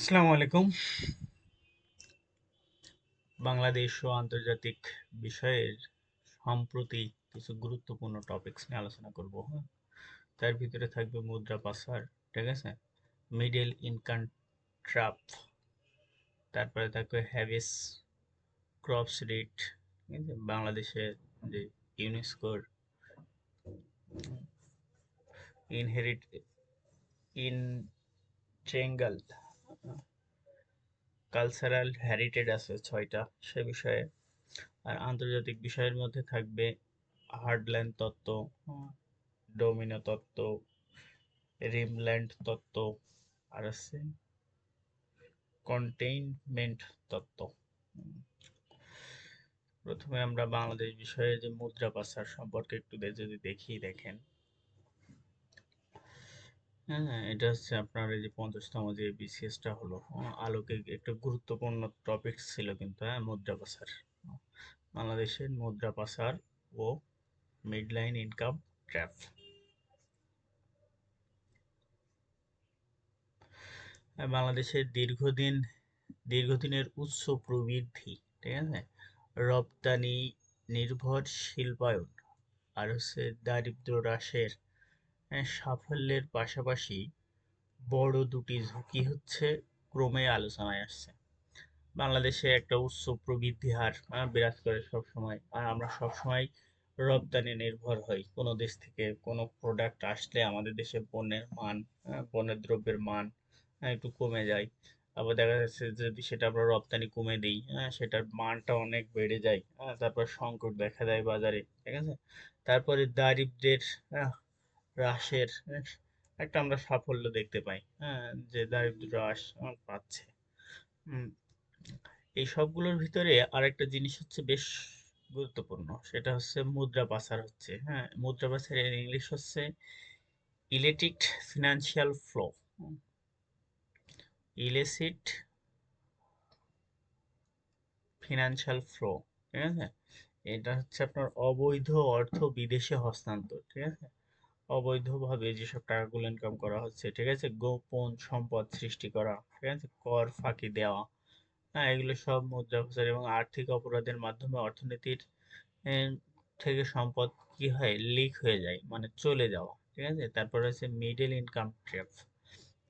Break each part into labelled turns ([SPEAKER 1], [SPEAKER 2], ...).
[SPEAKER 1] আসসালামু আলাইকুম। বাংলাদেশ ও আন্তর্জাতিক বিষয়ের সম্প্রতি কিছু গুরুত্বপূর্ণ টপিকস নিয়ে আলোচনা করব। হ্যাঁ, তার ভিতরে থাকবে মুদ্রা পাচার, ঠিক আছে, মিডল ইনকাম ট্র্যাপ, তারপরে থাকবে হ্যাভিস ক্রপস রেট, ঠিক আছে, বাংলাদেশের যে ইউনেস্কোর ইনহেরিট ইনট্রেঙ্গল কালচারাল হেরিটেজ আছে 6টা, সে বিষয়ে। আর আন্তর্জাতিক বিষয়ের মধ্যে থাকবে হার্ডল্যান্ড তত্ত্ব, ডোমিনো তত্ত্ব, রিমল্যান্ড তত্ত্ব, আর আছে কন্টেইনমেন্ট তত্ত্ব। উম, প্রথমে আমরা বাংলাদেশ বিষয়ে যে মুদ্রা পাচার সম্পর্কে একটু যদি দেখি, দেখেন। হ্যাঁ, এটা হচ্ছে আপনার এই যে 50তম যে বিসিএসটা হলো, আলোকে একটা গুরুত্বপূর্ণ টপিক ছিল কিন্তু, হ্যাঁ, মুদ্রা পাচার। বাংলাদেশের মুদ্রা পাচার ও মিডলাইন ইনকাম ট্র্যাপ। বাংলাদেশের দীর্ঘদিনের উচ্চ প্রবৃদ্ধি, ঠিক আছে, রপ্তানি নির্ভর শিল্পায়ন, আর হচ্ছে দারিদ্র্য হ্রাসের সাফল্যের পাশাপাশি বড় দুটি ঝুঁকি হচ্ছে ক্রমে আলোচনায় আসছে। বাংলাদেশে একটা উচ্চ প্রবৃদ্ধি হার বিরাজ করে সব সময়, আর আমরা সব সময় রপ্তানি নির্ভর হই। কোনো দেশ থেকে কোনো প্রোডাক্ট আসলে আমাদের দেশে পণ্যের মান, পণ্যের দ্রব্যের মান একটু কমে যায়। আবার দেখা যাচ্ছে যদি সেটা আমরা রপ্তানি কমে দিই, সেটার মানটা অনেক বেড়ে যায়, তারপর সংকট দেখা দেয় বাজারে, ঠিক আছে। তারপরে দারিদ্র্যের হ্রাসের একটা আমরা সাফল্য দেখতে পাই, যে দারিদ্র্য হ্রাস পাচ্ছে। হুম, এই সবগুলোর ভিতরে আরেকটা জিনিস হচ্ছে বেশ গুরুত্বপূর্ণ, সেটা হচ্ছে মুদ্রা পাচার হচ্ছে। হ্যাঁ, মুদ্রা পাচারের ইংলিশ হচ্ছে illicit financial flow, illicit financial flow, ঠিক আছে। এটা হচ্ছে আপনার অবৈধ অর্থ বিদেশে হস্তান্তর, ঠিক আছে, অবৈধভাবে যেসব টাকাগুলো ইনকাম করা হচ্ছে, ঠিক আছে, গোপন সম্পদ সৃষ্টি করা, ঠিক আছে, কর ফাঁকি দেওয়া, হ্যাঁ, এগুলো সব মুদ্রা পাচার এবং আর্থিক অপরাধের মাধ্যমে অর্থনীতির এর থেকে সম্পদ কি হয়, লিক হয়ে যায়, মানে চলে যাওয়া, ঠিক আছে। তারপর হচ্ছে মিডল ইনকাম ট্র্যাপ।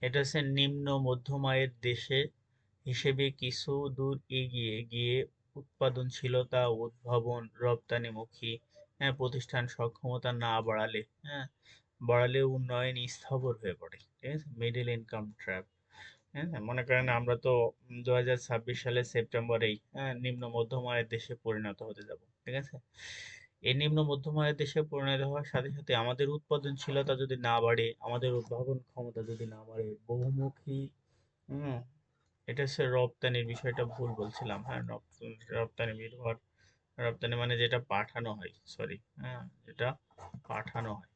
[SPEAKER 1] এটা হচ্ছে নিম্ন মধ্যম আয়ের দেশে হিসেবে কিছু দূর এগিয়ে গিয়ে উৎপাদনশীলতা, উদ্ভাবন, রপ্তানিমুখী প্রতিষ্ঠান সক্ষমতা না বাড়ালে, বাড়ালে উন্নয়ন স্থবির হয়ে পড়ে, ঠিক আছে, মিডল ইনকাম ট্র্যাপ। হ্যাঁ, মনে করেন আমরা তো 2026 সালের সেপ্টেম্বরেই নিম্ন মধ্যম আয়ের দেশে পরিণত হতে যাব, ঠিক আছে। এই নিম্ন মধ্যম আয়ের দেশে পরিণত হওয়ার সাথে সাথে আমাদের উৎপাদনশীলতা যদি না বাড়ে, আমাদের উদ্ভাবন ক্ষমতা যদি না বাড়ে, বহুমুখী, হুম, এটা হচ্ছে রপ্তানির বিষয়টা ভুল বলছিলাম। হ্যাঁ, রপ্তানি নির্ভর, রপ্তানি মানে যেটা পাঠানো হয়, সরি, হ্যাঁ, যেটা পাঠানো হয়।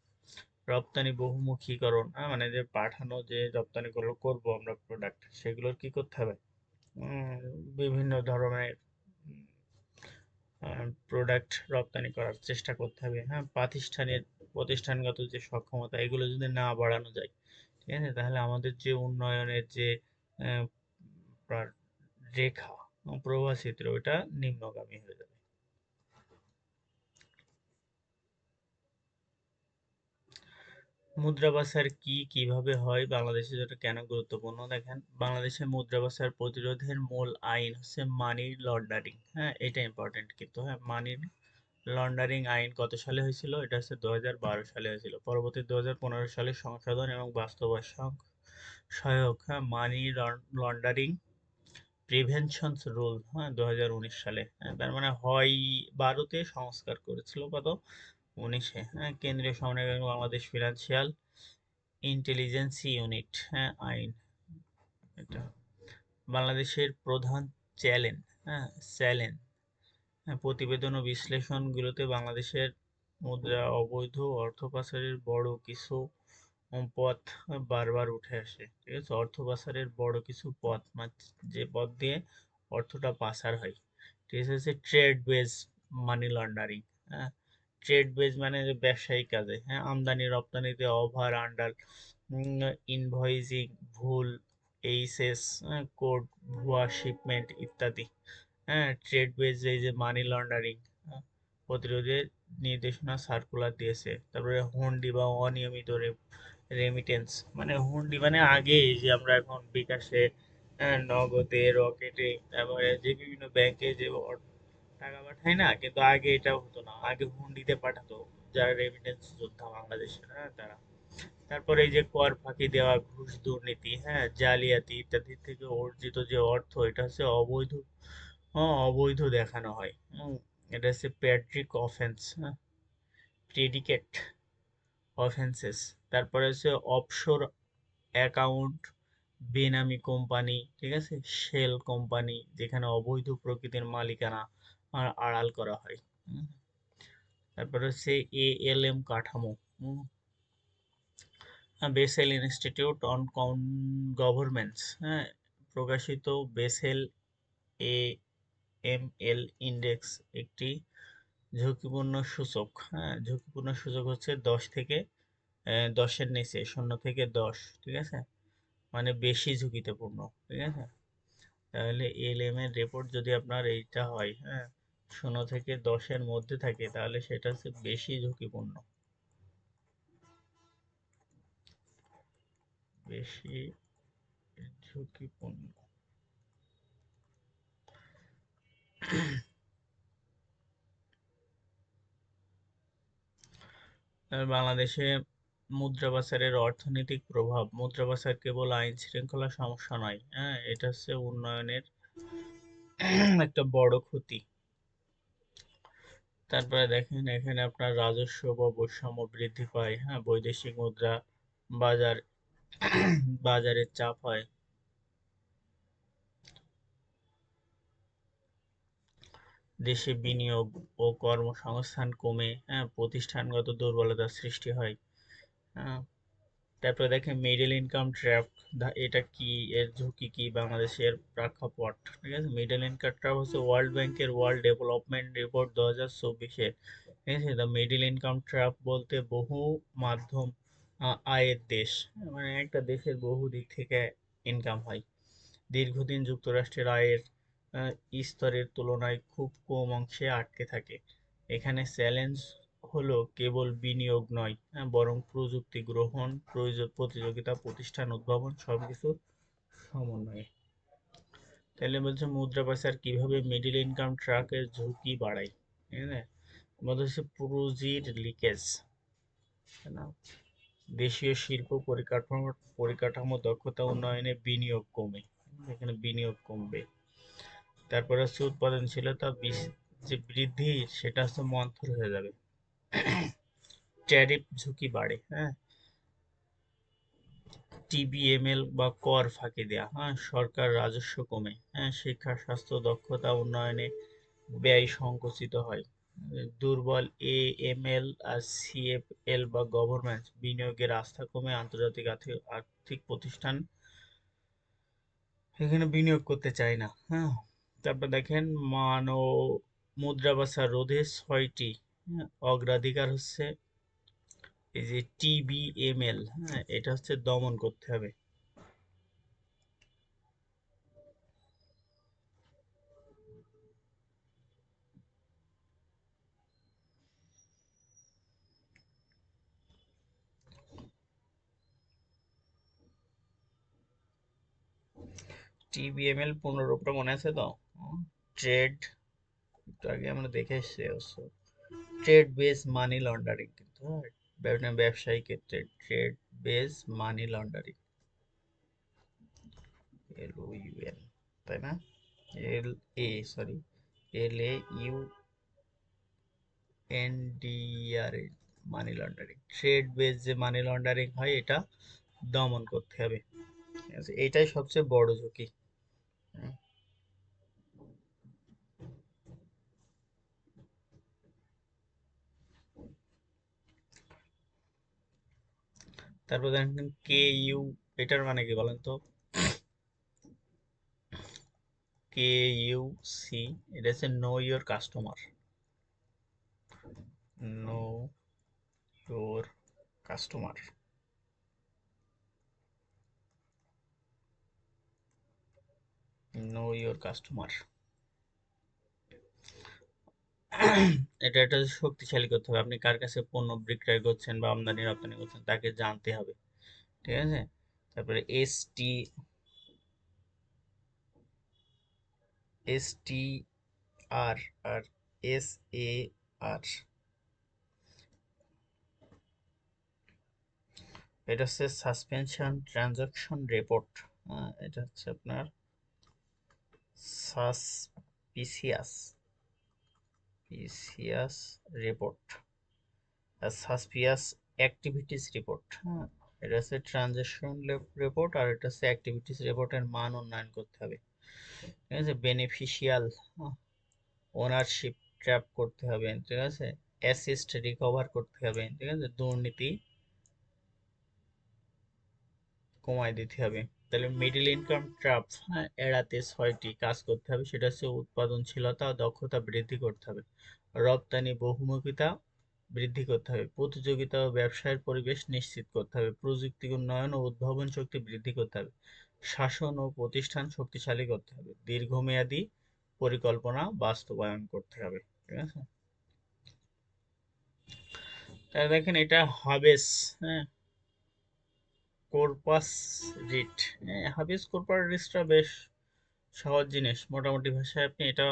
[SPEAKER 1] রপ্তানি বহুমুখীকরণ, মানে যে পাঠানো, যে রপ্তানিগুলো করবো আমরা প্রোডাক্ট, সেগুলোর কি করতে হবে, উম, বিভিন্ন ধরনের প্রোডাক্ট রপ্তানি করার চেষ্টা করতে হবে। হ্যাঁ, প্রতিষ্ঠানগত যে সক্ষমতা, এগুলো যদি না বাড়ানো যায়, ঠিক আছে, তাহলে আমাদের যে উন্নয়নের যে আহ, আপনার রেখা, প্রবাহ চিত্র, ওটা নিম্নগামী হয়ে যাবে। মুদ্রা পাচার কি, কিভাবে হয়, বাংলাদেশে যেটা কেন গুরুত্বপূর্ণ, দেখেন। বাংলাদেশে মুদ্রা পাচার প্রতিরোধের মূল আইন হচ্ছে মানি লন্ডারিং। হ্যাঁ, এটা ইম্পর্টেন্ট কিন্তু। হ্যাঁ, মানি লন্ডারিং আইন কত সালে হয়েছিল? এটা হচ্ছে 2012 সালে হয়েছিল। পরবর্তী 2015 সালে সংশোধন এবং বাস্তবায়ন সহায়ক, হ্যাঁ, মানি লন্ডারিং প্রিভেনশন রুল, হ্যাঁ, 2019 সালে। হ্যাঁ, তার মানে হয় 12-তে সংস্কার করেছিল, কত, 19-এ। হ্যাঁ, কেন্দ্রীয় সমন্বয় ব্যাংক বাংলাদেশ ফিনান্সিয়াল ইন্টেলিজেন্সি ইউনিট, হ্যাঁ, আইন এটা। বাংলাদেশের প্রধান চ্যালেঞ্জ, হ্যাঁ, চ্যালেঞ্জ, হ্যাঁ, প্রতিবেদন ও বিশ্লেষণগুলোতে বাংলাদেশের মুদ্রা অবৈধ অর্থ পাচারের বড় কিছু পথ বারবার উঠে আসে, ঠিক আছে। অর্থ পাচারের বড় কিছু পথ, মানে যে পথ দিয়ে অর্থটা পাচার হয়, ঠিক আছে, হচ্ছে ট্রেড বেজ মানি লন্ডারিং। হ্যাঁ, ট্রেড বেজ মানে যে ব্যবসায়িক কাজে, হ্যাঁ, আমদানি রপ্তানিতে ওভার আন্ডার ইনভয়েসিং, ভুল এইচএস, কোড, ভুয়া শিপমেন্ট ইত্যাদি। হ্যাঁ, ট্রেড বেজ এই যে মানি লন্ডারিং প্রতিরোধের নির্দেশনা সার্কুলার দিয়েছে। তারপরে হুন্ডি বা অনিয়মিত রেমিটেন্স, মানে হুন্ডি মানে আগে এই যে আমরা এখন বিকাশে, নগদে, রকেটে, তারপরে যে বিভিন্ন ব্যাংকে যে টাকা পাঠায় না, কিন্তু আগে এটা হতো না, আগে হুন্ডিতে পাঠাতো যারা রেমিটেন্স যোদ্ধা বাংলাদেশের, হ্যাঁ তারা। তারপরে এই যে কর ফাঁকি দেওয়া, ঘুষ, দুর্নীতি, হ্যাঁ জালিয়াতি ইত্যাদি থেকে অর্জিত যে অর্থ, এটা হচ্ছে অবৈধ, অবৈধ দেখানো হয়। এটা হচ্ছে প্যাট্রিক অফেন্স, প্রেডিকেট অফেন্সেস। তারপরে হচ্ছে অফশোর অ্যাকাউন্ট, বেনামি কোম্পানি, ঠিক আছে, শেল কোম্পানি, যেখানে অবৈধ প্রকৃতির মালিকানা আড়াল করা হয়। হুম, তারপরে হচ্ছে এএলএম কাঠামো, বেসেল ইনস্টিটিউট অন গভর্নমেন্টস, হ্যাঁ প্রকাশিত Basel A M L index একটি ঝুঁকিপূর্ণ সূচক। হ্যাঁ, ঝুঁকিপূর্ণ সূচক হচ্ছে 10 থেকে 10-এর নিচে, 0 থেকে 10, ঠিক আছে, মানে বেশি ঝুঁকিতে পূর্ণ, ঠিক আছে। তাহলে এলএম এর রিপোর্ট যদি আপনার এইটা হয়, হ্যাঁ 0 থেকে 10-এর মধ্যে থাকে, তাহলে সেটা হচ্ছে বেশি ঝুঁকিপূর্ণ, বেশি ঝুঁকিপূর্ণ। আর বাংলাদেশে মুদ্রা পাচারের অর্থনৈতিক প্রভাব, মুদ্রা পাচার কেবল আইন শৃঙ্খলা সমস্যা নয়, হ্যাঁ এটা হচ্ছে উন্নয়নের একটা বড় ক্ষতি। তারপরে দেখেন এখানে আপনার রাজস্ব বা বৈষম্য বৃদ্ধি পায়, হ্যাঁ বৈদেশিক মুদ্রা বাজার বাজারে চাপ হয়, দেশে বিনিয়োগ ও কর্মসংস্থান কমে, হ্যাঁ প্রতিষ্ঠানগত দুর্বলতার সৃষ্টি হয়। হ্যাঁ, তারপরে দেখেন মিডল ইনকাম ট্র্যাপ, এটা কি, এর ঝুঁকি কি, বাংলাদেশের প্রেক্ষাপট, ঠিক আছে। মিডল ইনকাম ট্র্যাপ হচ্ছে ওয়ার্ল্ড ব্যাংকের ওয়ার্ল্ড ডেভেলপমেন্ট রিপোর্ট 2024-এর, ঠিক আছে। দ্য মিডল ইনকাম ট্র্যাপ বলতে বহু মাধ্যম আয়ের দেশ, মানে একটা দেশের বহু দিক থেকে ইনকাম হয়, দীর্ঘদিন যুক্তরাষ্ট্রের আয়ের স্তরের তুলনায় খুব কম অংশে আটকে থাকে। এখানে চ্যালেঞ্জ হলো কেবল বিনিয়োগ নয়, বরং প্রযুক্তি গ্রহণ, প্রতিযোগিতা, প্রতিষ্ঠান উদ্ভাবন, সবকিছুর সমন্বয়ে। তাহলে বলছে মুদ্রা পাচার কিভাবে মিডল ইনকাম ট্রাকের ঝুঁকি বাড়ায়, ঠিক আছে। বলতে হচ্ছে পুঁজির লিকেজ, তাই না, দেশীয় শিল্প পরিকাঠামো পরিকাঠামো দক্ষতা উন্নয়নে বিনিয়োগ কমে, এখানে বিনিয়োগ কমবে। তারপরে হচ্ছে উৎপাদনশীলতা যে বৃদ্ধি, সেটা হচ্ছে মন্থর হয়ে যাবে, ট্যারিফ ঝুঁকি বাড়ে, হ্যাঁ টিবিএমএল বা কর ফাঁকি দেয়া, হ্যাঁ সরকার রাজস্ব কমে, হ্যাঁ শিক্ষা, স্বাস্থ্য, দক্ষতা উন্নয়নে ব্যয় সংকুচিত হয়, দুর্বল এএমএল আর সিএফএল বা গভর্নমেন্ট বিনিয়োগের আস্থা কমে, আন্তর্জাতিক আর্থিক প্রতিষ্ঠান এখানে বিনিয়োগ করতে চায় না। হ্যাঁ, তারপর দেখেন মুদ্রা পাচার রোধে 6টি, অগ্রাধিকার হচ্ছে এই যে টিবিএমএল, হ্যাঁ এটা হচ্ছে দমন করতে হবে। টিবিএমএল পুনরূপটা মনে আছে তো, ট্রেড, একটু আগে আমরা দেখে এসেছি অবশ্য, ট্রেড বেস মানি লন্ডারিং, কিন্তু ব্যবসায়িক ক্ষেত্রে trade base money laundering, LOUN, তাই না, sorry, LAUNDR, money laundering, trade base যে মানি লন্ডারিং হয়, এটা দমন করতে হবে, ঠিক আছে? এটাই সবচেয়ে বড় ঝুঁকি। হুম, তারপর দেখেন KU, এটার মানে কি বলেন তো, KUC, এটা হচ্ছে know your customer, know your customer. Know your customer. এটা একটা শক্তিশালী করতে হবে, আপনি কার কাছে পণ্য বিক্রয় করছেন বা আমদানি রপ্তানি করছেন তাকে জানতে হবে, ঠিক আছে। তারপরে STR আর SAR, এটা হচ্ছে সাসপেনশন ট্রানজাকশন রিপোর্ট। এটা হচ্ছে আপনার সাসপিসিয়াস পিসিয়াস রিপোর্ট আর সাসপিয়াস অ্যাক্টিভিটিস রিপোর্ট। এটা হচ্ছে ট্রানজাকশন রিপোর্ট আর এটা হচ্ছে অ্যাক্টিভিটিস রিপোর্টের মান উন্নয়ন করতে হবে, ঠিক আছে। বেনিফিশিয়াল ওনারশিপ ট্র্যাপ করতে হবে, ঠিক আছে। অ্যাসিস্ট রিকভার করতে হবে, ঠিক আছে। দুর্নীতি কমায় দিতে হবে। তাহলে মিডল ইনকাম ট্র্যাপ এড়াতে 6টি কাজ করতে হবে, সেটা হচ্ছে উৎপাদনশীলতা ও দক্ষতা বৃদ্ধি করতে হবে, রপ্তানি বহুমুখিতা বৃদ্ধি করতে হবে, প্রতিযোগিতা ও ব্যবসায়ের পরিবেশ নিশ্চিত করতে হবে, প্রযুক্তি উন্নয়ন ও উদ্ভাবন শক্তি বৃদ্ধি করতে হবে, শাসন ও প্রতিষ্ঠান শক্তিশালী করতে হবে, দীর্ঘমেয়াদী পরিকল্পনা বাস্তবায়ন করতে হবে, ঠিক আছে। তাহলে দেখেন এটা হাবেস, হ্যাঁ, কর্পাস রিট। হাবেস কর্পাস রিটটা বেশ সহজ জিনিস, মোটামুটি ভাষায় আপনি এটা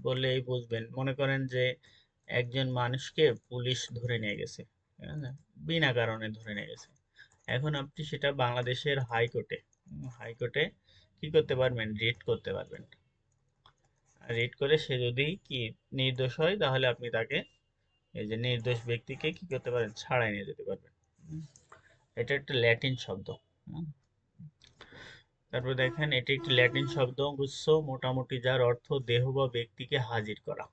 [SPEAKER 1] বললেই বুঝবেন। মনে করেন যে একজন মানুষকে পুলিশ ধরে নিয়ে গেছে, ঠিক আছে? বিনা কারণে ধরে নিয়ে গেছে। এখন আপনি সেটা বাংলাদেশের হাইকোর্টে, হাইকোর্টে কি করতে পারবেন, রিট করতে পারবেন। রিট করে সে যদি কি নির্দোষ হয় তাহলে আপনি তাকে, এই যে নির্দোষ ব্যক্তিকে কি করতে পারেন, ছাড়াই নিয়ে যেতে পারবেন। হুম, এটা একটা ল্যাটিন শব্দ। হুম, তারপর দেখেন এটি একটি ল্যাটিন শব্দগুচ্ছ, মোটামুটি যার অর্থ দেহ বা ব্যক্তিকে হাজির করা।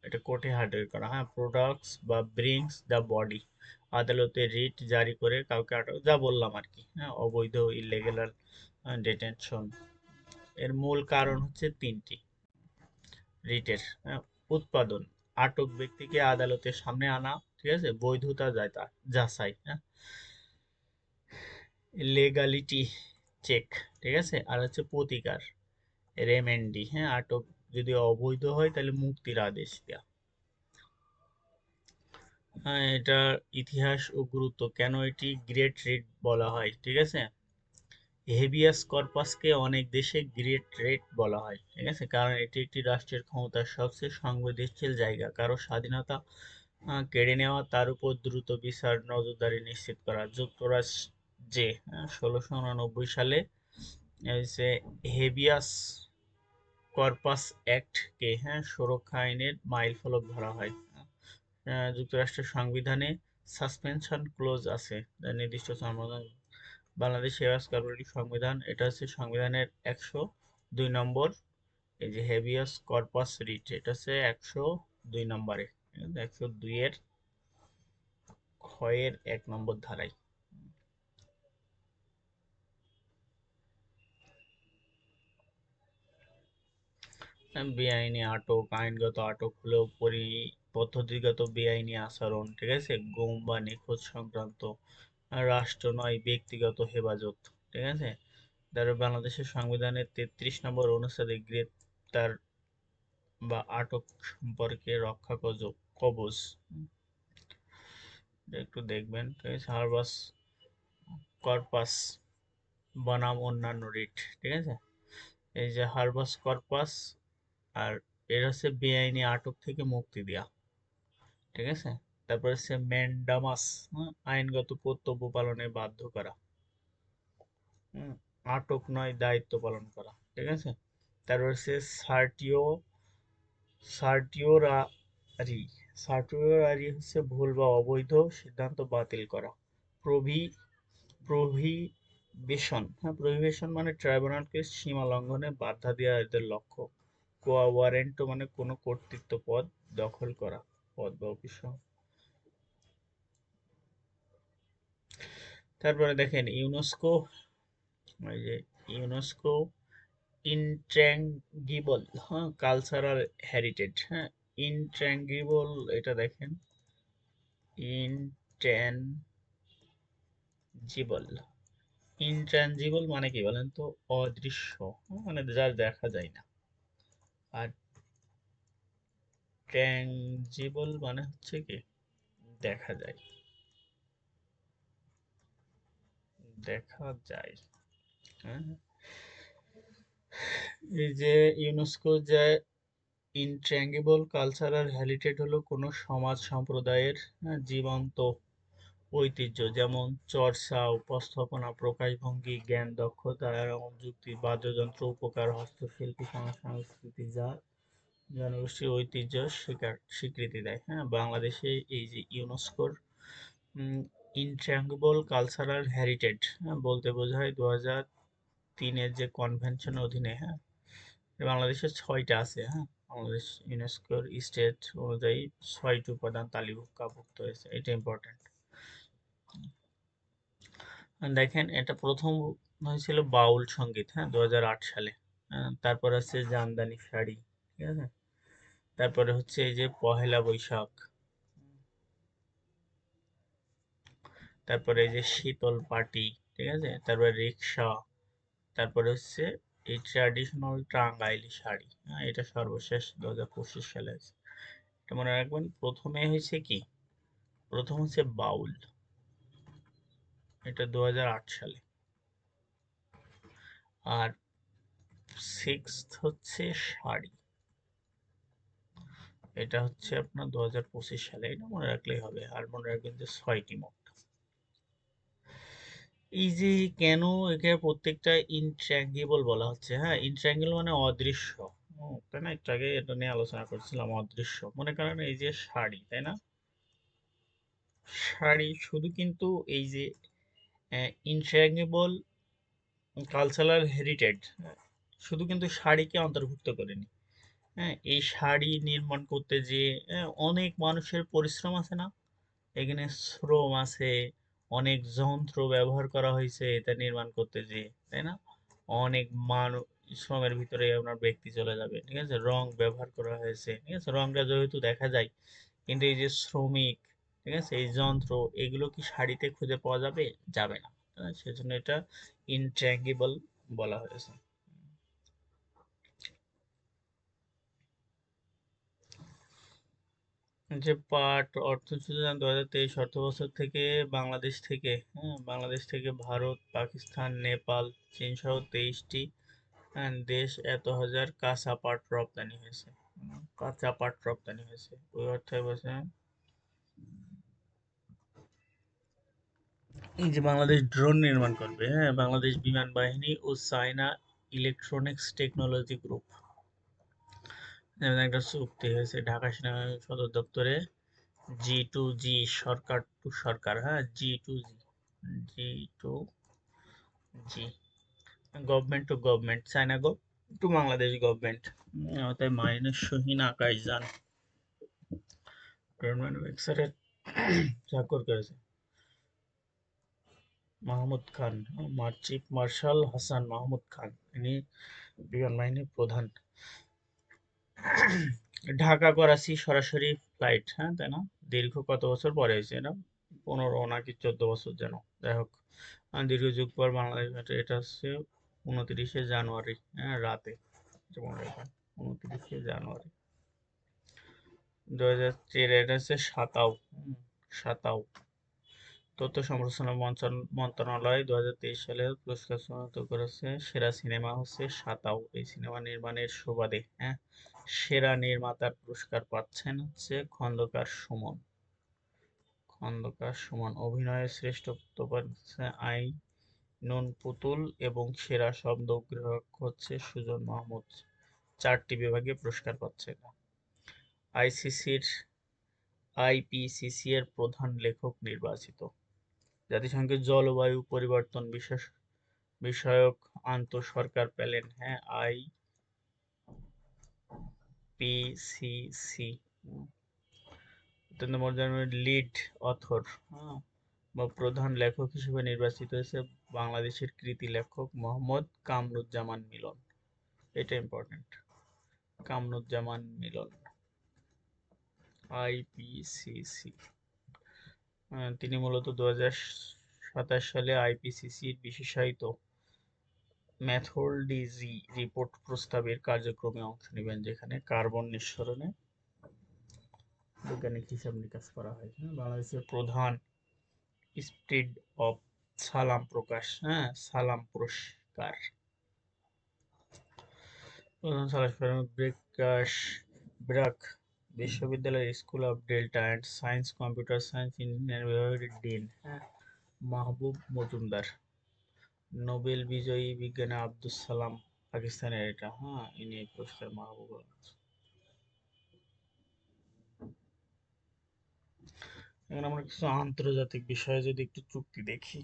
[SPEAKER 1] এটা কোর্টে হাজির করা, হ্যাঁ। প্রোডাক্টস বা ব্রিংস দ্য বডি, আদালতে রিট জারি করে কাউকে আটক, যা বললাম আর কি, হ্যাঁ। অবৈধ ইলেগাল ডিটেনশন, এর মূল কারণ হচ্ছে তিনটি রিটের, হ্যাঁ। উৎপাদন, আটক ব্যক্তিকে আদালতের সামনে আনা, ঠিক আছে, বৈধতা যাচাই, হ্যাঁ। লেগালিটি চেক, ঠিক আছে। আর হচ্ছে প্রতিকার, রেমেন্ডি, হ্যাঁ। আটক যদি অবৈধ হয় তাহলে মুক্তির আদেশ দেয়া। হ্যাঁ, এটার ইতিহাস ও গুরুত্ব, কেন এটি গ্রেট রিট বলা হয়, ঠিক আছে। হেবিয়াস কর্পাসকে অনেক দেশে গ্রেট রিট বলা হয়, ঠিক আছে, কারণ এটি একটি রাষ্ট্রের ক্ষমতার সবচেয়ে সংবেদনশীল জায়গা, কারো স্বাধীনতা কেড়ে নেওয়া, তার উপর দ্রুত বিচার নজরদারি নিশ্চিত করা। যুক্তরাজ্যে 1689 সালে এই যে হেবিয়াস কর্পাস অ্যাক্টকে, হ্যাঁ, সুরক্ষা আইনের মাইলফলক ধরা হয়। যুক্তরাষ্ট্রের সংবিধানে সাসপেনশন ক্লোজ আছে, যা নির্দিষ্ট সমাধান। বাংলাদেশ হেভিয়াস কর্পোরেটিভ সংবিধান, এটা হচ্ছে সংবিধানের 102 নম্বর। এই যে হেভিয়াস কর্পাস রিট, এটা হচ্ছে 102 নম্বরে, 102 এর ক্ষয়ের 1 নম্বর ধারায়। বেআইনি আটক, আইনগত আটক হলেও পদ্ধতিগত বেআইনি আচরণ, ঠিক আছে। গুম বা নিখোঁজ সংক্রান্ত, রাষ্ট্র নয় ব্যক্তিগত হেফাজত, ঠিক আছে। তারপর বাংলাদেশের সংবিধানের 33 নম্বর অনুচ্ছেদে গ্রেপ্তার বা আটক সম্পর্কে রক্ষা কবচ, এটা একটু দেখবেন, ঠিক আছে। হারবাস কর্পাস বনাম অন্যান্য রিট, ঠিক আছে। এই যে হারবাস কর্পাস, আর এর হচ্ছে বেআইনি আটক থেকে মুক্তি দেয়া, ঠিক আছে। তারপর হচ্ছে ম্যান্ডামাস, আইনগত কর্তব্য পালনে বাধ্য করা, হুম, আটক নয় দায়িত্ব পালন করা, ঠিক আছে। তারপর হচ্ছে সার্টিওরারি, সার্টিওরারি হচ্ছে ভুল বা অবৈধ সিদ্ধান্ত বাতিল করা। প্রভি প্রহিবিশন, হ্যাঁ, প্রহিবিশন মানে ট্রাইব্যুনালকে সীমা লঙ্ঘনে বাধা দেওয়া এদের লক্ষ্য। কোয়া ওয়ারেন্টো মানে কোনো কর্তৃত্ব পদ দখল করা, পদ বা অফিস। তারপরে দেখেন ইউনেস্কো, এই যে ইউনেস্কো ইনট্যাঙ্গিবল, হ্যাঁ, কালচারাল হেরিটেজ, হ্যাঁ। ইনট্যাঙ্গিবল, এটা দেখেন ইনট্যানজিবল, ইনট্যাঞ্জিবল মানে কি বলেন তো? অদৃশ্য, মানে যা দেখা যায় না। আর ট্যাঞ্জিবল মানে হচ্ছে কি দেখা যায়, দেখা যায়। হ্যাঁ, এই যে ইউনেস্কো যে ইনট্যাঞ্জিবল কালচারাল হেরিটেজ হলো কোনো সমাজ সম্প্রদায়ের জীবন্ত ঐতিহ্য, যেমন চর্চা, উপস্থাপনা, প্রকাশভঙ্গি, জ্ঞান, দক্ষতা এবং যুক্তি, বাদ্যযন্ত্র, উপকার, হস্তশিল্পী, সংস্কৃতি, যা জনগোষ্ঠীর ঐতিহ্য স্বীকৃতি দেয়। হ্যাঁ, বাংলাদেশে এই যে ইউনেস্কোর ইনট্যাঞ্জিবল কালচারাল হেরিটেজ বলতে বোঝায় 2003-এর যে কনভেনশন অধীনে, হ্যাঁ, বাংলাদেশের 6টা আছে। হ্যাঁ, বাংলাদেশ ইউনেস্কোর স্টেট অনুযায়ী 6টি উপাদান তালিকাভুক্ত হয়েছে, এটা ইম্পর্টেন্ট। দেখেন, এটা প্রথম হয়েছিল বাউল সঙ্গীত, হ্যাঁ, 2008 সালে। তারপর আছে জামদানি শাড়ি, ঠিক আছে। তারপরে হচ্ছে এই যে পহেলা বৈশাখ, তারপরে এই যে শীতল পাটি, ঠিক আছে, তারপরে রিক্সা, তারপরে হচ্ছে এই ট্র্যাডিশনাল টাঙ্গাইলি শাড়ি। হ্যাঁ, এটা সর্বশেষ 2025 সালে আছে। এটা মনে রাখবেন, প্রথমে হয়েছে কি, প্রথম হচ্ছে বাউল, এটা 2008 সালে। আর সিক্সথ হচ্ছে শাড়ি, এটা হচ্ছে আপনার 2025 সালে। এটা মনে রাখলেই হবে। আর মনে রাখবেন যে 6টি মোট। এই যে কেন একে প্রত্যেকটা ইনট্যাঙ্গিবল বলা হচ্ছে? হ্যাঁ, ইনট্যাঙ্গিবল মানে অদৃশ্য। তাই না? একটু আগে এটা নিয়ে আলোচনা করছিলাম, অদৃশ্য। মনে করেন এই যে শাড়ি, তাই না? শাড়ি শুধু কিন্তু এই যে ইনট্যাঙ্গিবল কালচারাল হেরিটেজ শুধু কিন্তু শাড়িকে অন্তর্ভুক্ত করেনি। হ্যাঁ, এই শাড়ি নির্মাণ করতে যে অনেক মানুষের পরিশ্রম আছে না, এখানে শ্রম আছে, অনেক যন্ত্র ব্যবহার করা হয়েছে এটা নির্মাণ করতে যেয়ে, তাই না? অনেক মানুষ, শ্রমের ভিতরে আপনার ব্যক্তি চলে যাবে, ঠিক আছে, রং ব্যবহার করা হয়েছে, ঠিক আছে, রংটা যেহেতু দেখা যায়, কিন্তু এই যে শ্রমিক, ঠিক আছে, এই যন্ত্র, এগুলো কি শাড়িতে খুঁজে পাওয়া যাবে? যাবে না। সেজন্য এটা ইনট্যাঙ্গিবল বলা হয়েছে। যে পাট অর্থ যোজনা 2023 অর্থবছর থেকে বাংলাদেশ থেকে, হ্যাঁ, বাংলাদেশ থেকে ভারত, পাকিস্তান, নেপাল, চীন সহ 23টি দেশ এত হাজার কাঁচা পাট রপ্তানি হয়েছে। কাঁচা পাট রপ্তানি হয়েছে ওই অর্থে বলছে। এই যে বাংলাদেশ ড্রোন নির্মাণ করবে, হ্যাঁ, বাংলাদেশ বিমান বাহিনী ও চায়না ইলেকট্রনিক্স টেকনোলজি গ্রুপ, যেমন একটা চুক্তি হয়েছে ঢাকা সেনাবাহিনী সদর দপ্তরে। G2G, সরকার টু সরকার, হ্যাঁ, G2G, G2G, government to government, China to Bangladesh government. তাই মাইনের শহীন আকাশযান ড্রোন ম্যানুফ্যাকচারের চাকর করেছে মাহমুদ খান, চিফ মার্শাল হাসান মাহমুদ খান, ইনি বিমান বাহিনীর প্রধান। ঢাকা করাচি সরাসরি ফ্লাইট, হ্যাঁ, তাই না? দীর্ঘ কত বছর পরে হয়েছে এটা? 15 নাকি 14 বছর যেন, যাই হোক। দীর্ঘ যুগ পর বাংলাদেশ এটা হচ্ছে 29শে জানুয়ারি, হ্যাঁ, রাতে, এটা মনে রাখবেন, 29শে জানুয়ারি 2004। এটা হচ্ছে সাতাও, সাতাও। তথ্য সম্প্রসারণ মন্ত্রণালয় 2023 সালে পুরস্কার চূড়ান্ত করেছে। সেরা সিনেমা হচ্ছে সাতাও। এই সিনেমা নির্মাণের সুবাদে, হ্যাঁ, সেরা নির্মাতার পুরস্কার পাচ্ছেন হচ্ছে খন্দকার সুমন। খন্দকার সুমন। অভিনয়ের শ্রেষ্ঠত্ব পাচ্ছে আইনুন পুতুল এবং সেরা শব্দ গ্রাহক হচ্ছে সুজন মাহমুদ। 4টি বিভাগে পুরস্কার পাচ্ছে এটা। আইসিসির আইপিসিসি এর প্রধান লেখক নির্বাচিত। জাতিসংঘের জলবায়ু পরিবর্তন বিষয়ক আন্তঃসরকার প্যানেল, হ্যাঁ, আইপিসিসি, অত্যন্ত মর্যাদার লিড অথর, হ্যাঁ, বা প্রধান লেখক হিসেবে নির্বাচিত হয়েছে বাংলাদেশের কৃতি লেখক মোহাম্মদ কামরুজ্জামান মিলন। এটা ইম্পর্টেন্ট, কামরুজ্জামান মিলন, আইপিসিসি। তিনি মূলত 2007 সালে আইপিসিসির বিশেষায়িত ম্যাথোডিজি রিপোর্ট প্রস্তাবের কার্যক্রমে অংশ নেবেন, যেখানে কার্বন নিঃসরণে বৈজ্ঞানিক হিসাব নিকাশ করা হয়। হ্যাঁ, বাংলাদেশের প্রধান স্পিড অফ সালাম প্রকাশ, হ্যাঁ, সালাম পুরস্কার প্রধান সালাম বিকাশ ব্রাক বিশ্ববিদ্যালয়ের school of delta and science computer science engineering বিভাগের ডিন, হ্যাঁ, মাহবুব মজুমদার। নোবেল বিজয়ী বিজ্ঞানী আব্দুস সালাম, পাকিস্তানের এটা, হ্যাঁ, ইনি এই পুরস্কার মাহবুব। এখন আমরা কিছু আন্তর্জাতিক বিষয়ে যদি একটু চুক্তি দেখি।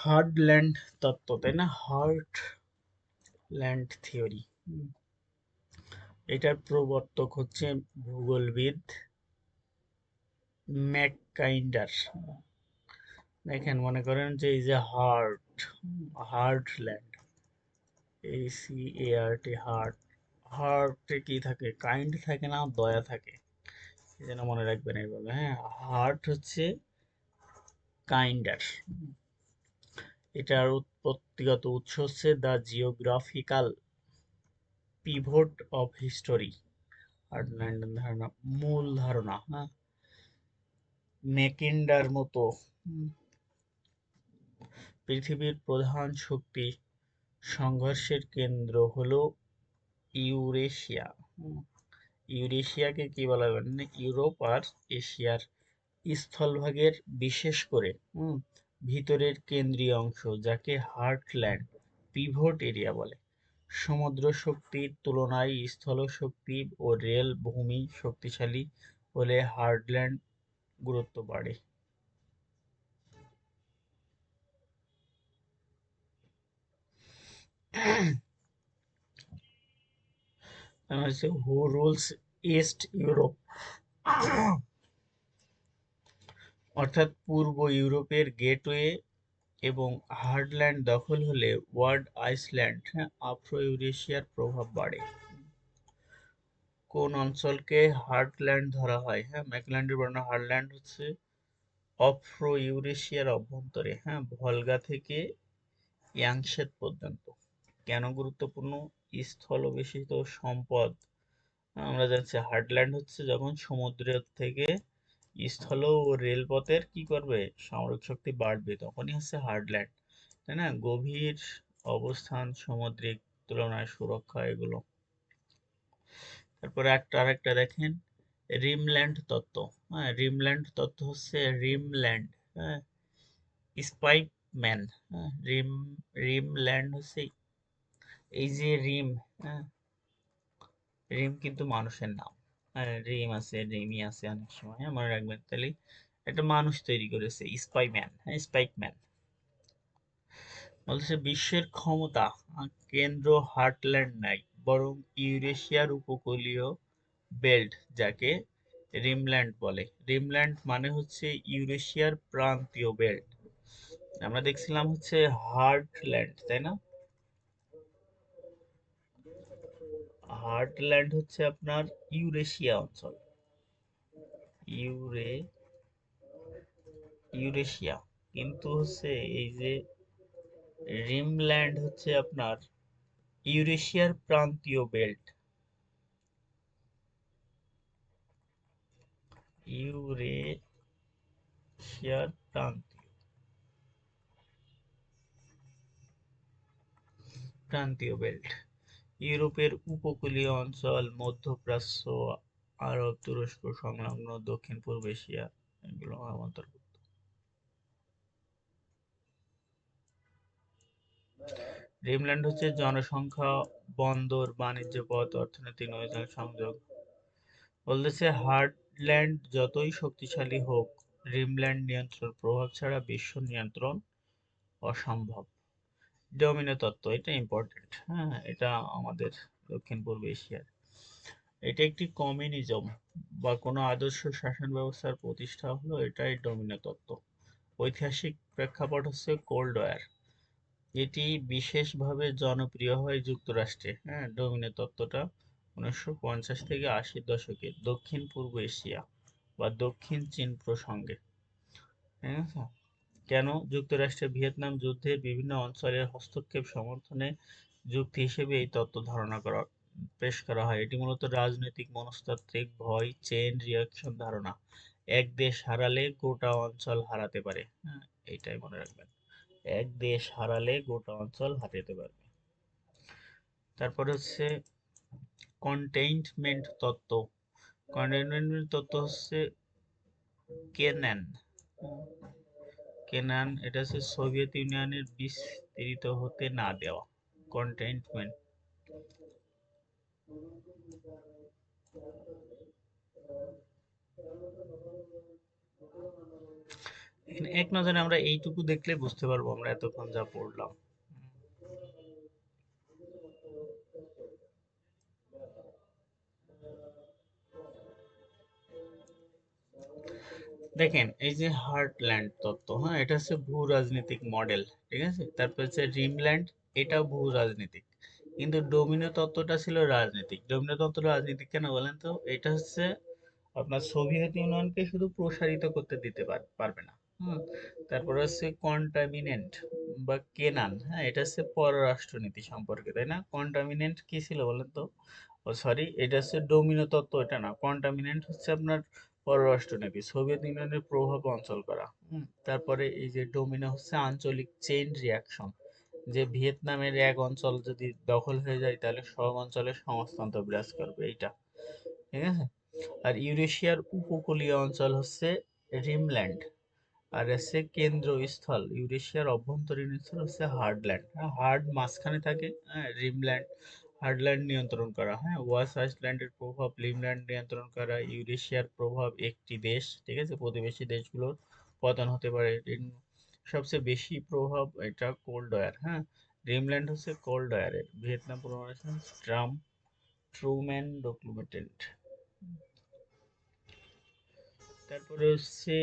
[SPEAKER 1] হার্ডল্যান্ড তত্ত্ব, তাই না? হার্টল্যান্ড থিওরি, এটার প্রবর্তক হচ্ছে ভূগোলবিদ ম্যাককাইন্ডার। দেখেন, মনে করেন যে এই যে হার্টল্যান্ড, HEART, হার্টে কি থাকে? কাইন্ড থাকে না, দয়া থাকে। এই জন্য মনে রাখবেন এইভাবে, হ্যাঁ। হার্ট হচ্ছে কাইন্ডার। এটার উৎপত্তিগত উৎস হচ্ছে the geographical pivot of history. হার্টল্যান্ডের ধারণা, মূল ধারণা, হ্যাঁ, ম্যাকিন্ডার মতো। পৃথিবীর প্রধান শক্তি সংঘর্ষের কেন্দ্র হলো ইউরেশিয়া। ইউরেশিয়াকে কি বলা হয়? মানে ইউরোপ আর এশিয়ার স্থলভাগের, বিশেষ করে ভিতরের কেন্দ্রীয় অংশ, যাকে হার্টল্যান্ড পিভট এরিয়া বলে। সমুদ্র শক্তির তুলনায় স্থল শক্তি ও রেল ভূমি শক্তিশালী হলে হার্টল্যান্ড গুরুত্ব বাড়ে। হু রুলস ইস্ট ইউরোপ, অর্থাৎ পূর্ব ইউরোপের গেটওয়ে এবং হার্টল্যান্ড দখল হলে ওয়ার্ড আইসল্যান্ড, হ্যাঁ, আফ্রো ইউরেশিয়ার প্রভাব বাড়ে। কোন অঞ্চলকে হার্টল্যান্ড ধরা হয়? হ্যাঁ, ম্যাকল্যান্ডের বর্ণনা, হার্টল্যান্ড হচ্ছে আফ্রো ইউরেশিয়ার অভ্যন্তরে, হ্যাঁ, ভলগা থেকে ইয়াংসেত পর্যন্ত। কেন গুরুত্বপূর্ণ? স্থলবেষ্টিত সম্পদ। আমরা জানছি হার্টল্যান্ড হচ্ছে যখন সমুদ্রের থেকে স্থল ও রেলপথের কি করবে, সামরিক শক্তি বাড়বে, তখনই হচ্ছে হার্টল্যান্ড, তাই না? গভীর অবস্থান, সামুদ্রিক তুলনায় সুরক্ষা, এগুলো। তারপরে আরেকটা দেখেন, রিমল্যান্ড তত্ত্ব। হ্যাঁ, রিমল্যান্ড তত্ত্ব হচ্ছে রিমল্যান্ড, হ্যাঁ, স্পাইকম্যান, হ্যাঁ, রিমল্যান্ড হচ্ছে এই যে রিম, হ্যাঁ, রিম কিন্তু মানুষের নাম। হ্যাঁ, রিম আছে, রিমি আছে, অনেক সময়, হ্যাঁ, মনে রাখবেন। তাহলে একটা মানুষ তৈরি করেছে, স্পাইম্যান, হ্যাঁ, স্পাইকম্যান। বলছে বিশ্বের ক্ষমতা কেন্দ্র হার্টল্যান্ড নাই, বরং ইউরেশিয়ার উপকূলীয় বেল্ট, যাকে রিমল্যান্ড বলে। রিমল্যান্ড মানে হচ্ছে ইউরেশিয়ার প্রান্তীয় বেল্ট। আমরা দেখছিলাম হচ্ছে হার্টল্যান্ড, তাই না? হার্টল্যান্ড হচ্ছে আপনার ইউরেশিয়া অঞ্চল, ইউরে ইউরেশিয়া। কিন্তু হচ্ছে এই যে রিমল্যান্ড হচ্ছে আপনার ইউরেশিয়ার প্রান্তীয় বেল্ট, ইউরেশিয়ার প্রান্তীয় বেল্ট। ইউরোপের উপকূলীয় অঞ্চল, মধ্যপ্রাচ্য, আরব, তুরস্ক সংলগ্ন দক্ষিণ পূর্ব এশিয়া, এগুলো অন্তর্ভুক্ত। রিমল্যান্ড হচ্ছে জনসংখ্যা, বন্দর, বাণিজ্য পথ, অর্থনৈতিক নৌযান সংযোগ। বলতেছে হার্টল্যান্ড যতই শক্তিশালী হোক, রিমল্যান্ড নিয়ন্ত্রণ প্রভাব ছাড়া বিশ্ব নিয়ন্ত্রণ অসম্ভব। ডোমিনো তত্ত্ব, এটা ইম্পর্টেন্ট, হ্যাঁ, এটা আমাদের দক্ষিণ পূর্ব এশিয়ার। এটা একটি কমিউনিজম বা কোনো আদর্শ শাসন ব্যবস্থার প্রতিষ্ঠা হলো, এটাই ডোমিনো তত্ত্ব। ঐতিহাসিক প্রেক্ষাপট হচ্ছে কোল্ড ওয়ার। এটি বিশেষভাবে জনপ্রিয় হয় যুক্তরাষ্ট্রে, হ্যাঁ, ডোমিনো তত্ত্বটা 1950 থেকে 80-র দশকে দক্ষিণ পূর্ব এশিয়া বা দক্ষিণ চীন প্রসঙ্গে, ঠিক আছে? কেন যুক্তরাষ্ট্রের ভিয়েতনাম যুদ্ধের বিভিন্ন অঞ্চলের হস্তক্ষেপ সমর্থনে যুক্তি হিসেবে এই তত্ত্ব পেশ করা হয়? এটি মূলত রাজনৈতিক মনস্তাত্ত্বিক ভয় চেইন রিয়াকশন ধারণা। এক দেশ হারালে গোটা অঞ্চল হারাতে পারে, হ্যাঁ, এইটাই মনে রাখবেন। এক দেশ হারালে গোটা অঞ্চল হারাতে পারবে। তারপরে হচ্ছে কন্টেইনমেন্ট তত্ত্ব। কন্টেইনমেন্ট তত্ত্ব হচ্ছে কেনান। কেনান এটা হচ্ছে সোভিয়েত ইউনিয়নের বিস্তৃত হতে না দেওয়া। কন্টেইনমেন্ট। এখানে এক নজরে আমরা এইটুকু দেখলে বুঝতে পারবো আমরা এতক্ষণ যা পড়লাম। দেখেন এই যে হার্টল্যান্ড তত্ত্ব, হ্যাঁ, এটা হচ্ছে ভূ রাজনৈতিক মডেল, ঠিক আছে? তারপর হচ্ছে রিমল্যান্ড, এটাও ভূ রাজনীতিক, কিন্তু ডোমিনো তত্ত্বটা ছিল রাজনীতিক। ডোমিনো তত্ত্ব রাজনীতিক কেন বলেন তো? এটা হচ্ছে আপনার সোভিয়েত ইউনিয়নকে শুধু প্রসারিত করতে দিতে পারবে না। হুম। তারপর হচ্ছে কন্টামিনেন্ট বা কেনান, হ্যাঁ, এটা হচ্ছে পররাষ্ট্রনীতি সম্পর্কে, তাই না? কন্টামিনেন্ট কি ছিল বলেন তো? ও সরি, এটা হচ্ছে ডোমিনো তত্ত্ব, এটা না। কন্টামিনেন্ট হচ্ছে আপনার পররাষ্ট্রনীতি, সোভিয়েত ইউনিয়নের প্রভাব অঞ্চল করা। তারপরে এই যে ডোমিনো হচ্ছে আঞ্চলিক চেইন রিয়াকশন, যে ভিয়েতনামের এক অঞ্চল যদি দখল হয়ে যায় তাহলে সব অঞ্চলে সমাজতন্ত্র বিরাজ করবে, এইটা, ঠিক আছে? আর ইউরেশিয়ার উপকূলীয় অঞ্চল হচ্ছে রিমল্যান্ড, আর হচ্ছে কেন্দ্রস্থল ইউরেশিয়ার অভ্যন্তরীণ স্থল হচ্ছে হার্ডল্যান্ড। হ্যাঁ, হার্ড মাঝখানে থাকে, হ্যাঁ, রিমল্যান্ড। হার্ডল্যান্ড নিয়ন্ত্রণ করা, হ্যাঁ, ওয়াস আইসল্যান্ডের প্রভাব লিমল্যান্ড নিয়ন্ত্রণ করা। ইউরেশিয়ার প্রভাব একটি দেশ, ঠিক আছে, প্রতিবেশী দেশগুলোর পতন হতে পারে। সবচেয়ে বেশি প্রভাব এটা কোল্ড ওয়ার, হ্যাঁ। রিমল্যান্ড হচ্ছে কোল্ড ওয়ারের। ভিয়েতনাম প্রমাণেশন ট্রুম্যান ডকুমেন্টেড। তারপরে হচ্ছে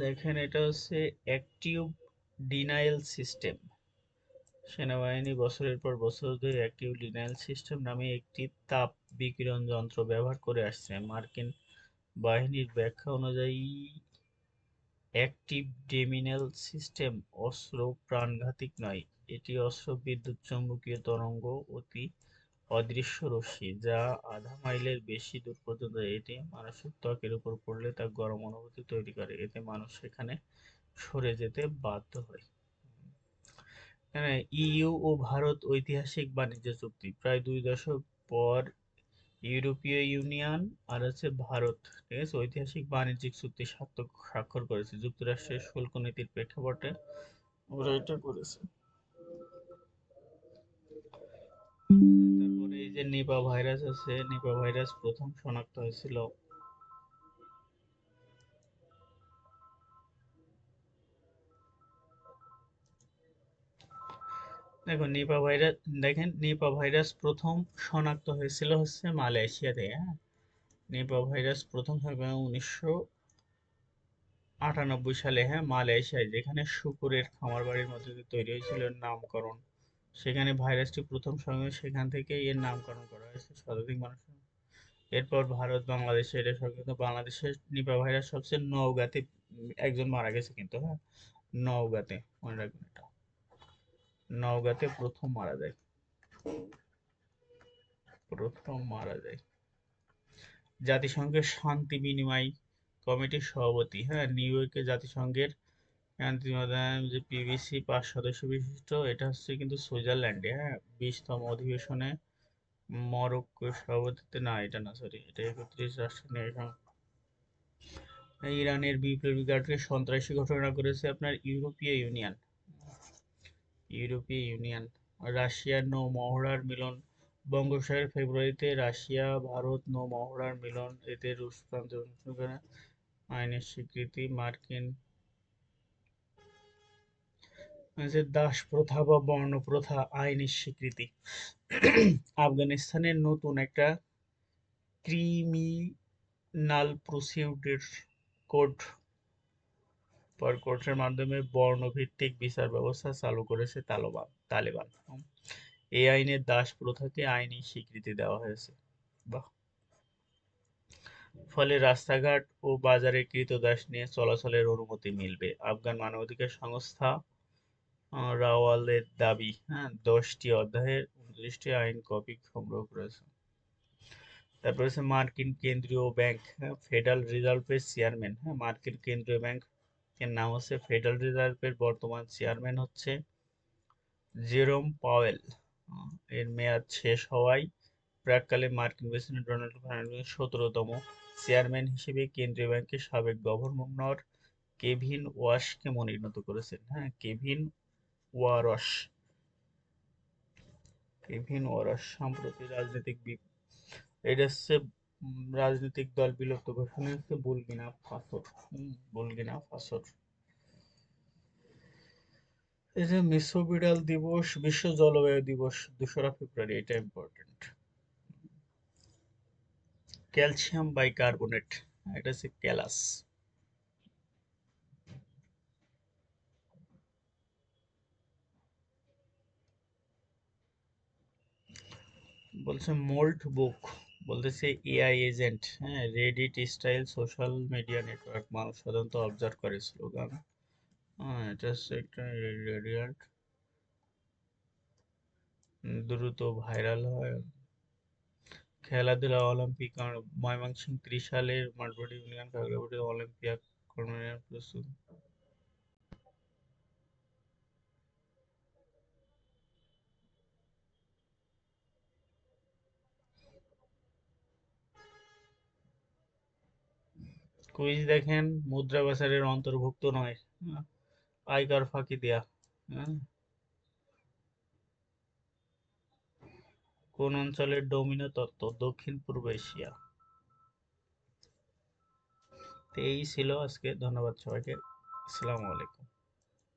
[SPEAKER 1] দেখেন এটা হচ্ছে অ্যাক্টিভ ডিনায়াল সিস্টেম। সেনাবাহিনী বছরের পর বছর ধরে অ্যাক্টিভ ডিনায়াল সিস্টেম নামে একটি তাপ বিকিরণ যন্ত্র ব্যবহার করে আসছে। মার্কিন বাহিনীর ব্যাখ্যা অনুযায়ী অ্যাক্টিভ ডেমিনাল সিস্টেম অস্ত্র প্রাণঘাতী নয়। এটি অস্ত্র বিদ্যুৎ চৌম্বকীয় তরঙ্গ, অতি অদৃশ্য রশ্মি, যা আধা মাইলের বেশি দূর পর্যন্ত। এটি মানুষের ত্বকের উপর পড়লে তা গরম অনুভূতি তৈরি করে, এতে মানুষ সেখানে সরে যেতে বাধ্য হয়। হ্যাঁ, ইইউ ও ভারত ঐতিহাসিক বাণিজ্য চুক্তি। প্রায় 2 দশক পর ইউরোপীয় ইউনিয়ন আর হচ্ছে ভারত, ঠিক আছে, ঐতিহাসিক বাণিজ্যিক চুক্তি স্বাক্ষর করেছে। যুক্তরাষ্ট্রের শুল্ক নীতির প্রেক্ষাপটে ওরা এটা করেছে। তারপরে এই যে নিপা ভাইরাস আছে, নিপা ভাইরাস প্রথম শনাক্ত হয়েছিল, দেখো নিপা ভাইরাস, দেখেন নিপা ভাইরাস প্রথম শনাক্ত হয়েছিল হচ্ছে মালয়েশিয়াতে, হ্যাঁ। নিপা ভাইরাস প্রথম হবে 1998 সালে, হ্যাঁ, মালয়েশিয়ায়, যেখানে শুকুরের খামার বাড়ির মধ্যে দিয়ে তৈরি হয়েছিল, এর নামকরণ সেখানে ভাইরাসটি প্রথম সময় সেখান থেকে এর নামকরণ করা হয়েছে শতাধিক মানুষ। এরপর ভারত বাংলাদেশে এটা কিন্তু বাংলাদেশের নিপা ভাইরাস সবচেয়ে নওগাঁতে একজন মারা গেছে কিন্তু, হ্যাঁ, নওগাঁতে, মনে রাখবেন এটা, নওগাঁতে প্রথম মারা যায়, প্রথম মারা যায়। জাতিসংঘের শান্তি বিনিময় কমিটির সভাপতি, হ্যাঁ, নিউ ইয়র্কে জাতিসংঘের শান্তি যে পিবিসি 5 সদস্য বিশিষ্ট, এটা হচ্ছে কিন্তু সুইজারল্যান্ডে, হ্যাঁ, 20তম অধিবেশনে মরক্কোর সভাপতিত্বে, না এটা না, সরি, এটা 31 রাষ্ট্র নিয়ে ইরানের বিপ্লবী গার্ডকে সন্ত্রাসী ঘোষণা করেছে আপনার ইউরোপীয় ইউনিয়ন, ইউরোপীয় ইউনিয়ন। রাশিয়ার নৌ মহড়ার মিলন বঙ্গোপসাগরে ফেব্রুয়ারিতে, রাশিয়া ভারত নৌ মহড়ার মিলন, এতে রুশ প্রান্ত আইনের স্বীকৃতি। মার্কিন যে দাস প্রথা বা বর্ণ প্রথা আইনের স্বীকৃতি। আফগানিস্তানের নতুন একটা ক্রিমিনাল প্রসিডিউর কোড কোর্টের মাধ্যমে বর্ণভিত্তিক বিচার ব্যবস্থা চালু করেছে তালেবান। এই আইনের দাস প্রথাকে আইনি স্বীকৃতি দেওয়া হয়েছে। বাহ। ফলে রাস্তাঘাট ও বাজারে ক্রীতদাস নিয়ে চলাচলের অনুমতি মিলবে। আফগান মানবাধিকার সংস্থা রাওয়ালের দাবি, হ্যাঁ, 10টি অধ্যায়ের 29টি আইন কপি সংগ্রহ করেছে। তারপর হচ্ছে মার্কিন কেন্দ্রীয় ব্যাংক, হ্যাঁ, ফেডারেল রিজার্ভের চেয়ারম্যান, হ্যাঁ, মার্কিন কেন্দ্রীয় ব্যাংক এর নাম হচ্ছে ফেডারেল রিজার্ভের বর্তমান চেয়ারম্যান হচ্ছে জেরোম পাওয়েল। এর মেয়াদ শেষ হওয়ায় প্রাক্কালে মার্কিন প্রেসিডেন্ট ডোনাল্ড ট্রাম্প 17তম চেয়ারম্যান হিসেবে কেন্দ্রীয় ব্যাংকের সাবেক গভর্নর কেভিন ওয়াশকে মনোনীত করেছেন। হ্যাঁ, ওয়ারশ কেভিন ওয়ারশ সম্প্রতি এটা হচ্ছে রাজনৈতিক দল বিলুপ্ত ঘোষণা হচ্ছে বুলকিনা ফাসোর। বুলকিনা ফাসোর। এই যে বিশ্ব বিড়াল দিবস, বিশ্ব জলবায়ু দিবস 2রা ফেব্রুয়ারি, এটা ইম্পর্টেন্ট। ক্যালসিয়াম বাইকার্বনেট, এটা হচ্ছে ক্যালাস। বলছে মোল্ড বুক, বলতেছে এআই এজেন্ট, হ্যাঁ, Reddit style social media network মানুষ সাধারণত অবজার্ভ করে স্লোগান। হ্যাঁ, এটা হচ্ছে একটা রেডিয়ান্ট, দ্রুত ভাইরাল হয়। খেলাধুলা অলিম্পিক ময়মনসিংহ 30 সালের মাঠভর্তি ইউনিয়ন খেলাঘাটে অলিম্পিয়াড কর্মসূচির প্রস্তুত। কুইজ দেখেন, মুদ্রা বাজারের অন্তর্ভুক্ত নয়, হ্যাঁ, আয়কর ফাঁকি দেয়া, হ্যাঁ, কোন অঞ্চলের ডোমিনো তত্ত্ব, দক্ষিণ পূর্ব এশিয়া। তো এই ছিল আজকে, ধন্যবাদ সবাইকে, আসসালামু আলাইকুম।